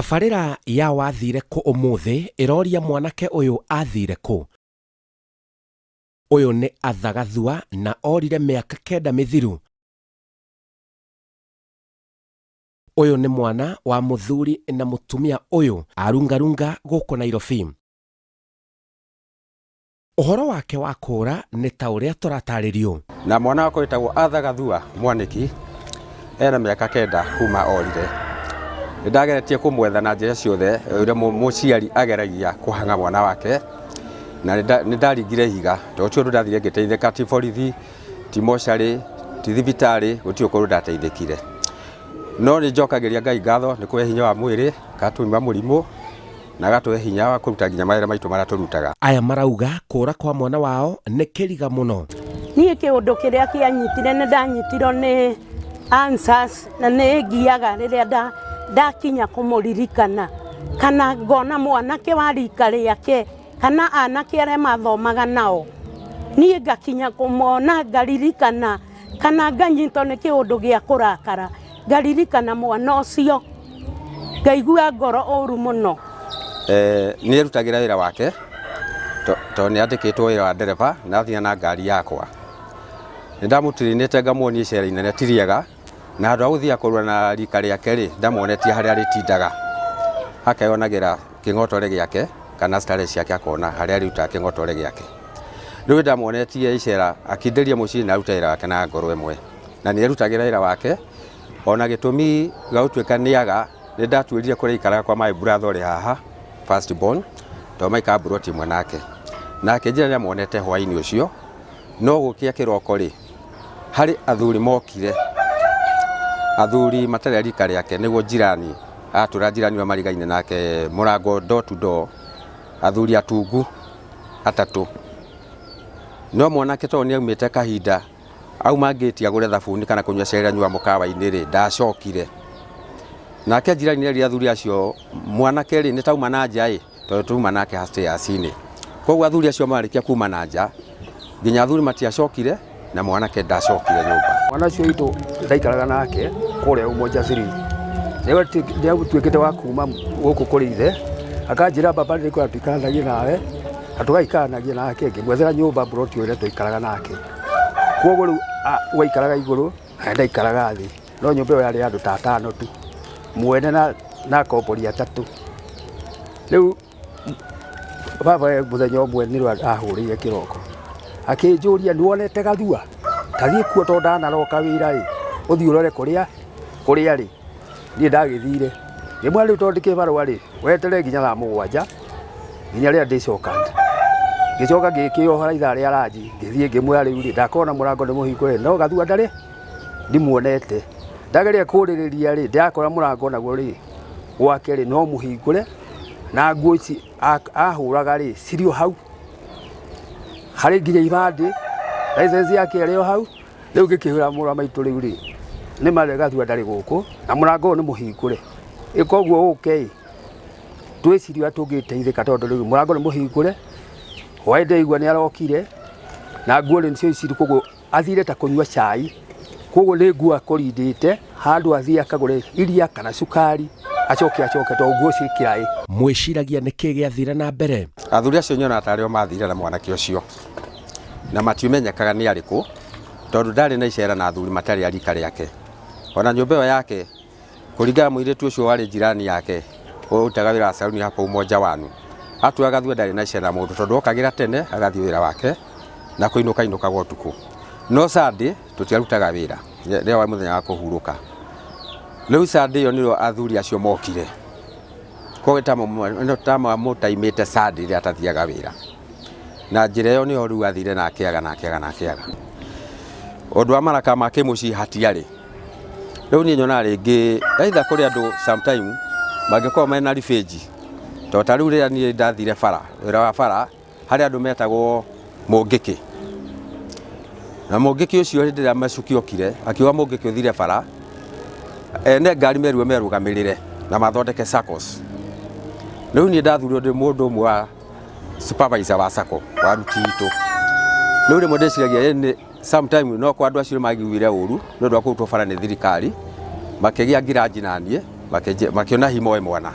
Tabarĩra ya wathire kũ ũmũthĩ ĩroria mwanake ũyũ athire kũ. Ũyũ nĩ Athagathua na orire mĩaka 9 mĩthiru. Ũyũ nĩ mwana wa mũthuri na mũtumia ũyũ arungarunga gũkũ Nairobi. Ũhoro wake wa kũra nĩ ta ũrĩa tũratarĩrio. Na mwana wako wĩtagwo Athagathua Mwaniki ena mĩaka 9 kuma orire. Ndageretie kumwetha na njĩra ciothe ũrĩa mũciari ageragia kũhanga mwana wake, na nĩndaringire higa tondũ ndathire ngĩteithĩka ti borithi ti mocarĩ ti thibitarĩ gũtirĩ kũndũ ndateithĩkire. No nĩnjokagĩria Ngai ngatho nĩ kũhe hinya wa mwĩrĩ, gatũma mũrimũ na gatũhe hinya wa kũruta nginya mawĩra maitũ marĩa tũrutaga. Aya marauga kũra kwa mwana wao nĩ kĩriga mũno. Niĩ kĩũndũ kĩrĩa kĩanyitire nĩ ndanyitirwo nĩ answers na nĩ ngiaga rĩrĩa ndakinya kũmũririkana kana ngona mwanake wa rika rĩake kana anake arĩa mathomaga nao. Niĩ ngakinya kũmona ngaririkana kana nganyitwo nĩ kĩũndũ gĩa kũrakara, ngaririkana mwana ũcio, ngaigua ngoro ũru mũno. Nĩ erutagĩra wĩra wake tondũ nĩ andĩkĩtwo wĩra wa ndereba na athiĩ na ngari yakwa. Nĩndamũtirinĩte ngamuonia icera inene ti rĩega, na andũ a gũthiĩ kũrũa na rika rĩake rĩ ndamuonetie harĩa rĩtindaga, akeyonagĩra kĩng'otore gĩake kana stare ciake akona harĩa rĩrutaga kĩng'otore gĩake. Rĩu ndamuonetie icera akindĩria mũciĩ na aruta wĩra wake na ngoro ĩmwe, na nĩ erutagĩra wĩra wake. Ona gĩtũmi gaũtuĩka nĩaga nĩ ndatuĩrire kũrĩa ikaraga kwa my brother ũrĩ haha first born tondũ maikara mburoti ĩmwe nake, nake njĩra nĩamuonete hwaĩ-inĩ ũcio. No gũkĩa kĩroko rĩ harĩ athuri mokire, athuri matarĩ rika rĩake nĩguo njirani atũra njirani wa marigaine nake mũrango door to door, athuri atungu atatũ. No mwanake tondũ nĩaumĩte kahinda auma ngĩti agũre thabuni kana kũnyua cera nyua mũkawa-inĩ rĩ ndacokire. Nake njirani nĩerire athuri acio mwanake rĩ nĩtauma na nja ĩ tondũ tuma nake hastairs-inĩ. Koguo athuri acio marĩkia kuma na nja nginya athuri matiacokire na mwanake ndacokire nyũmba. Mwana ũcio witũ ndaikaraga nake kũrĩa Umoja Street. Nĩagũtuĩkĩte wa kuma gũkũ kũrĩ ithe akanjĩra baba nĩkũra tũikaranagia nawe na tũgaikaranagia nake ngĩmwethera nyũmba mburoti ũrĩa tũikaraga nake. Koguo rĩu waikaraga igũrũ na ndaikaraga thĩ, no nyũmba ĩyo yarĩ andũ ta 5 tu, mwene na kombori 3. Rĩu baba mũthenya ũmwe nĩ ahũrĩire kĩroko akĩnjũria nĩwonete Gathua, tathiĩ kuo tondũ ndanaroka wĩra ĩ ũthiĩ ũrore kũrĩa rĩ. Niĩ ndagĩthire rĩmwe rĩu tondũ ndĩkĩbarũa rĩ weterere nginya thaa 7 nginya rĩrĩa ndĩcoka ngĩcoka ngĩkĩohora ithaa rĩa ranji ngĩthiĩ ngĩmwĩra rĩu rĩ ndakona mũrango nĩ mũhingũre no Gathua ndarĩ ndimuonete. Ndageria kũrĩrĩria rĩ ndakora mũrango naguo rĩ gwake rĩ no mũhingũre na nguo ici ahũraga rĩ cirio hau harĩ nginya ibandĩ license yake ĩrĩ hau. Rĩu ngĩkĩhũra mũra maitũ rĩu rĩ nĩ marĩ Gathua ndarĩ gũkũ na mũrango nĩ mũhingũre. Koguo ũke twĩciria tũngĩteithĩka tondũ rĩu mũrango nĩ mũhingũre. Hwaĩ ndaigua nĩarokire na nguo nĩcio iciri, koguo athire ta kũnyua cai, koguo nĩ nguo akũrindĩte handũ athiĩ akagũre iria kana cukari acoke tondũ nguo ciĩkĩra. Mwĩciragia nĩkĩ gĩathire na mbere? Athuri acio nyona tarĩ o mathire na mwanake ũcio na matiumenyekaga nĩ arĩkũ tondũ ndarĩ na icera na athuri matarĩ rika rĩake. Ona nyũmba ĩyo yake kũringana mũirĩtu ũcio warĩ njirani yake ũrutaga wĩra wa saluni hapo Umoja wanu atuaga Gathua ndarĩ na icera mũndũ tondũ okagĩra tene agathiĩ wĩra wake na kũinũka ũtukũ. No Sunday tũtiarutaga wĩra rĩo wa mũthenya wa kũhurũka. Rĩu Sunday ĩyo nĩrĩo athuri acio mokire, koguo ta mũtaimĩte Sunday rĩrĩa atathiaga wĩra, na njĩra ĩyo nĩyo rĩu athire na akĩaga. Ũndũ wa maraka ma kĩmũciĩ hatiarĩ. Rĩu niĩ nyona rĩngĩ either kũrĩ andũ sometime mangĩkorwo mena revenge tondũ ta rĩu rĩrĩa niĩ ndathire wĩra wa bara harĩ andũ metagwo Mũngĩkĩ, na Mũngĩkĩ ũcio hĩndĩ ĩrĩa Macuki okire akiuga Mũngĩkĩ ũthire bara ene ngari merũgamĩrĩre na mathondeke SACCOs. Rĩu niĩ ndathurirwo ndĩ mũndũ ũmwe wa supervisor wa SACCO wa ruti itũ. Rĩu rĩmwe ndĩciragia sometime no kwa andũ acio magĩuire ũru nĩ ũndũ wa kũrutwo bara nĩ thirikari makĩgĩa ngiraji na niĩ makĩona himo mwana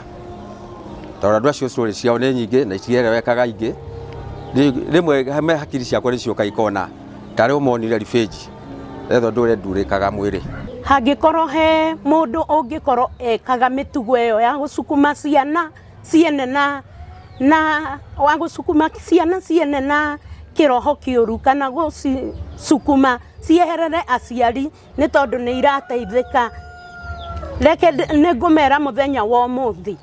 tondũ andũ acio story ciao nĩ nyingĩ na itirerewekaga ingĩ. Rĩmwe me hakiri ciakwa nĩcioka ikona tarĩ ũmonire ribĩnji etho ndũre ndurĩkaga mwĩrĩ. Hangĩkorwo he mũndũ ũngĩkorwo ekaga mĩtugo ĩyo ya gũcukuma ciana ciene na wa gũcukuma ciana ciene na kĩroho kĩũru kana gũcukuma cieherere aciari nĩ tondũ nĩ irateithĩka. Reke nĩngũmera mũthenya wa ũmũthĩ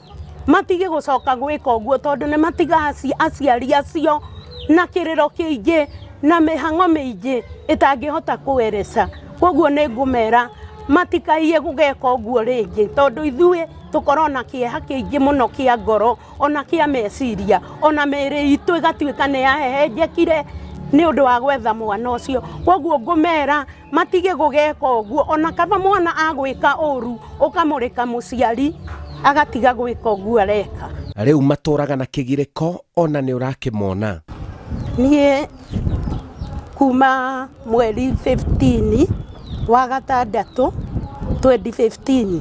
matige gũcoka gwĩka ũguo tondũ nĩ matiga aciari acio na kĩrĩro kĩingĩ na mĩhang'o mĩingĩ ĩtangĩhota kũwereca. Koguo nĩngũmera matikaiye gũgeka ũguo rĩngĩ tondũ ithuĩ tũkorwo na kĩeha kĩingĩ mũno kĩa ngoro ona kĩa meciria ona mĩĩrĩ itũ ĩgatuĩka nĩ yahehenjekire nĩ ũndũ wa gwetha mwana ũcio. Koguo ngũmera matige gũgeka ũguo ona kaba mwana agwĩka ũru ũkamũrĩka mũciari agatiga gwĩka ũguo areka. Rĩu matũraga na kĩgirĩko ona nĩ ũrakĩmona. Niĩ kuma mweri 15 wa gatandatũ 2015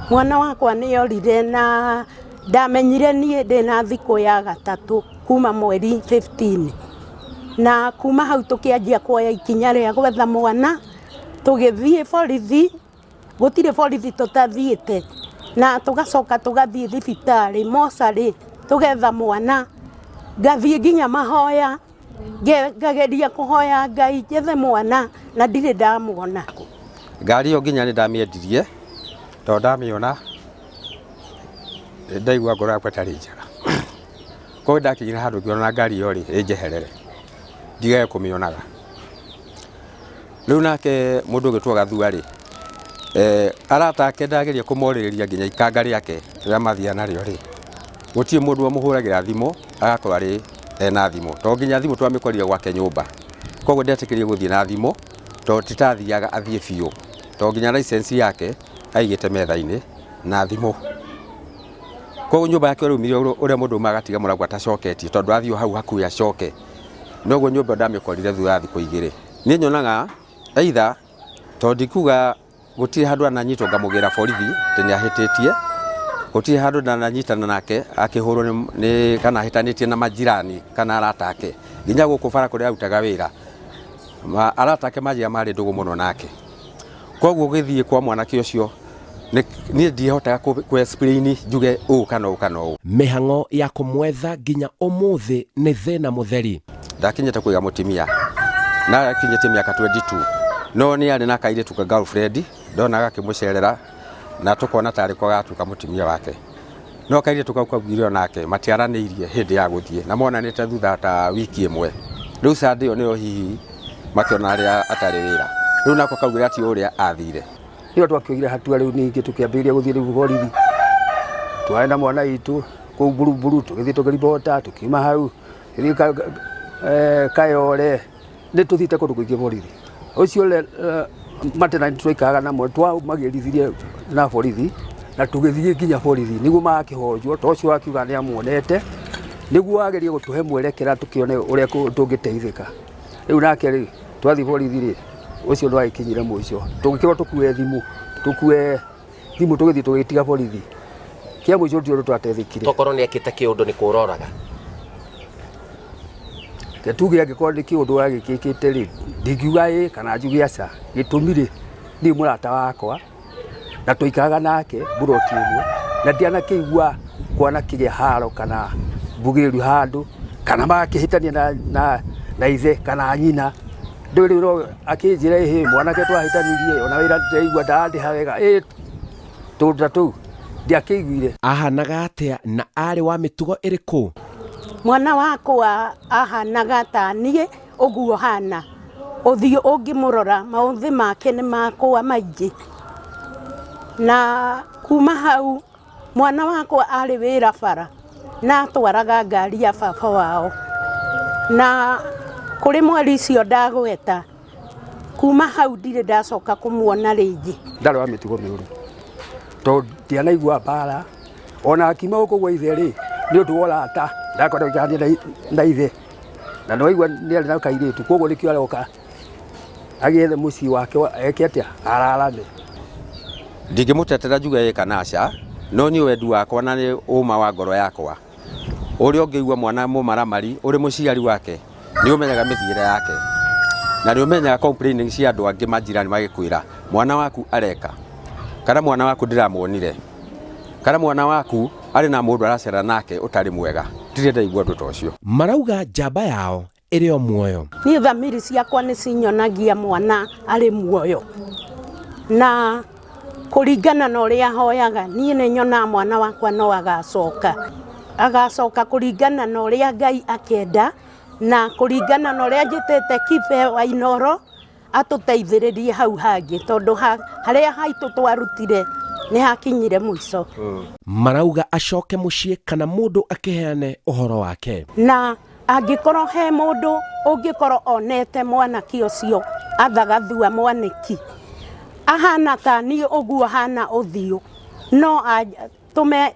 mwana wakwa nĩ orire na ndamenyire niĩ ndĩna thikũ ya gatatũ kuma mweri 15 na kuma hau tũkĩanjia kuoya ikinya rĩa gwetha mwana tũgĩthiĩ borithi gũtirĩ borithi tũtathiĩte na tũgacoka tũgathiĩ thibitarĩ mocarĩ tũgetha mwana ngathiĩ nginya mahoya ngageria kũhoya Ngai njethe mwana na ndirĩ ndamuona. Ngari ĩyo nginya nĩ ndamĩendirie tondũ ndamĩona ndaigua ngoro yakwa ĩtarĩ njega. Koguo ndakinyire handũ ngĩona ngari ĩyo rĩ ĩnjeherere ndigage kũmĩonaga. Rĩu nake mũndũ ũgĩtwo Gathua rĩ arata ake ndageria kũmorĩrĩria nginya ikanga rĩake rĩrĩa mathiaga narĩo rĩ gũtirĩ mũndũ wamũhũragĩra thimũ agakorwo arĩ ena thimũ tondũ nginya thimũ twamĩkorire gwake nyũmba. Koguo ndetĩkĩrire gũthiĩ na thimũ tondũ titathiaga athiĩ biũ tondũ nginya license yake aigĩte metha-inĩ na thimũ. Koguo nyũmba yake ũrũmire ũrĩa mũndũ uma agatiga mũragwa atacoketie tondũ athiĩ hau hakuhĩ acoke. Noguo nyũmba ndamĩkorire thutha wa thikũ igĩrĩ. Niĩ nyonaga either tondũ ndikuga gũtirĩ handũ ananyitwo ngamũgĩra borithi atĩ nĩ ahĩtĩtie, gũtirĩ handũ ndananyitana nake akĩhũrwo nĩ kana ahĩtanĩtie na majirani kana arata ake nginya gũkũ bara kũrĩa arutaga wĩra arata ake manjĩra marĩ ndũgũ mũno nake. Koguo gĩthiĩ kwa mwanake ũcio niĩ ndihotaga kũ-explain njuge ũũ kana ũũ kana ũũ. Mĩhang'o ya kũmwetha nginya ũmũthĩ nĩ thĩna mũtheri. Ndakinyĩte kũiga mũtumia na akinyĩte mĩaka 22 no nĩ arĩ na kairĩtu ka girlfriend ndonaga akĩmũcerera na tũkona tarĩ ko gatuka mũtumia wake. No kairĩtu kau kaugire onake matiaranĩirie hĩndĩ ya gũthiĩ na monanĩte thutha ta wiki ĩmwe. Rĩu Sunday ĩyo nĩyo hihi makĩona arĩa atarĩ wĩra. Rĩu nako kaugire ati ũrĩa athire. Nĩyo twakĩoigire hatua rĩu ningĩ tũkĩambĩrĩria gũthiĩ rĩu borithi. Twarĩ na mwana witũ kũu Buruburu tũgĩthiĩ tũkĩribota tũkiuma hau Kayole nĩ tũthiĩte kũndũ kũingĩ borithi. Ũcio matena twaikaraga namo twamagĩrithirie na borithi na tũgĩthiĩ nginya borithi nĩguo magakĩhonjwo ta ũcio akiuga nĩ amuonete nĩguo agerie gũtũhe mwerekera tũkĩone ũrĩa tũngĩteithĩka. Rĩu nake rĩ twathiĩ borithi rĩ ũcio ndo agĩkinyire mũico tũgĩkorwo tũkue thimũ tũgĩthiĩ tũgĩtiga borithi kia mũico ũndũ twateithĩkire. Tokorwo nĩ ekĩte kĩũndũ nĩ kũroraga tuge angĩkorwo nĩ kĩũndũ agĩkĩkĩte rĩ ndingiuga ĩ kana njuge aca gĩtũmi rĩ niĩ mũrata wakwa na tũikaraga nake buroti ĩmwe na ndianakĩigua kwana kĩgĩa haro kana mbugĩru handũ kana magakĩhĩtania na ithe kana nyina. Rĩu no akĩnjĩra ĩhĩ mwanake twahĩtanirie ona wĩra ndĩraigua ndandĩha wega tũndũ tũu ndiakĩiguire. Ahanaga atĩa na arĩ wa mĩtugo ĩrĩkũ? Mwana wakwa ahanaga ta niĩ ũguo hana ũthiũ ũngĩmũrora maũthĩ make nĩ makwa maingĩ na kuma hau mwana wakwa arĩ wĩra bara na atwaraga ngari ya baba wao na kũrĩ mweri icio ndagweta kuma hau ndirĩ ndacoka kũmuona rĩngĩ. Ndarĩ wa mĩtugo mĩũru tondũ ndianaigua mbara ona akiuma gũkũ gwa ithe rĩ nĩ ũndũ wa ũrata ndakorwo gĩkania na ithe na nĩwaigua nĩ arĩ na kairĩtu koguo nĩkĩo aroka agĩethe mũciĩ wake eke atĩa ararame. Ndingĩmũtetera njuge ĩ kana aca no ni wendu wakwa na ni uma wa ngoro yakwa uria ungiigua mwana mumaramari uri muciari wake ni umenyaga mithiire yake na ni umenyaga complaining cia andu angi majirani magikwira mwana waku areka kana mwana waku ndiramuonire kana mwana waku ari na mundu aracera nake utari mwega ndire ndaigua ndu tocio. Marauga njamba yao iri o muoyo. Ni thamiri ciakwa ni cinyonagia mwana ari muoyo na kuringana na uria hoyaga nie ni nyona mwana wakwa no agacoka kuringana na uria Ngai akenda na kuringana na uria njitete Kibe Wainoro atuteithiririe hau hangi tondu haria haitu twarutire ni hakinyire mwico. Marauga acoke mucii kana mundu akiheane uhoro wake na angikorwo he mundu ungikorwo onete mwanaki ucio athagathua mwaniki ahana ta ni uguo hana uthiu no tume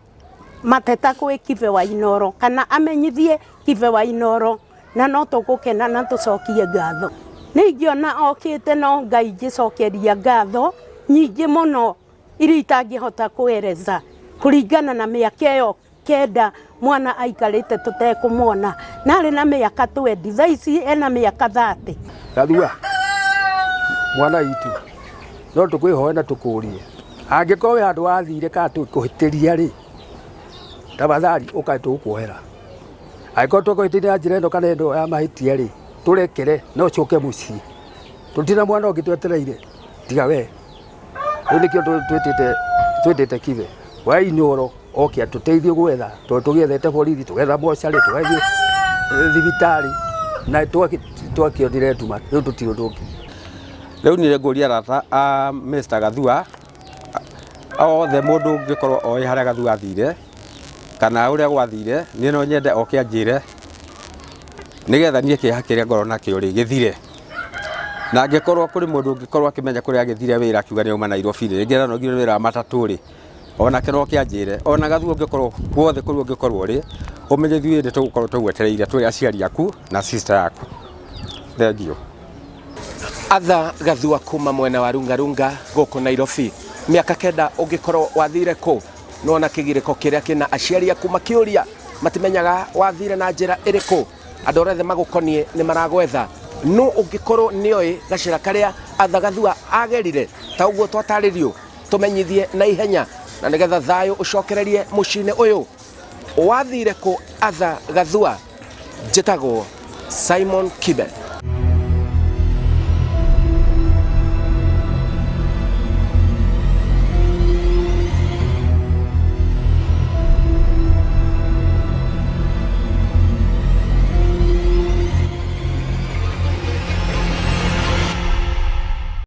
mateta kwi Kibe Wainoro kana amenyithie Kibe Wainoro na no tugukena na tucokie ngatho. Ningiona okite no Ngai ngicokeria ngatho nyingi muno iria itangihota kuereza kuringana na miaka iyo kenda mwana aikarite tutekumwona na ari na miaka 20 thaici ena miaka 30. Gathua mwana itu no tukwihoya na tukurie angikorwo handu wathire ka tukuhitiria ri tafadhali ukae tukuohera aiko tukuhitiria njira ino kana ino ya mahitia ri turekere no coke mucii tutina mwana ungitwetereire tiga we nikio twitite Kibe Wainoro oke atuteithie gwetha tugiethete borithi tugetha mochari tugethi thibitari na twakionire tuma riu tutiunduki. Riu ni nguria rata a Mr. Gathua othe mundu ungikorwo oi haria Gathua athire kana uria gwathire ni no nyende oke anjire nigetha nie kiha kiria ngoro nakio ri githire na angikorwo kuri mundu ungikorwo akimenya kuria agithire wira akiuga ni uma Nairobi ri ngira no ngire wira matatu ri ona kero kianjire ona Gathua ungikorwo guothe kuri ungikorwo ri umenye thie ndi tugukorwo tugwetereire turi aciari aku na sister yaku. Thank you. Atha Gathua kuma mwena wa Rungarunga guku Nairobi miaka kenda ungikorwo wathire ku nona kigiriko kiria kina aciari aku makiuria matimenyaga wathire na njira iriku andu othe magukonie ni maragwetha no ungikorwo nioi gacira karia Atha Gathua agerire ta uguo twataririo tumenyithie na ihenya na nigetha thayo ucokererie mucine uyu wathire ku Atha Gathua. Njitagwo Simon Kibe.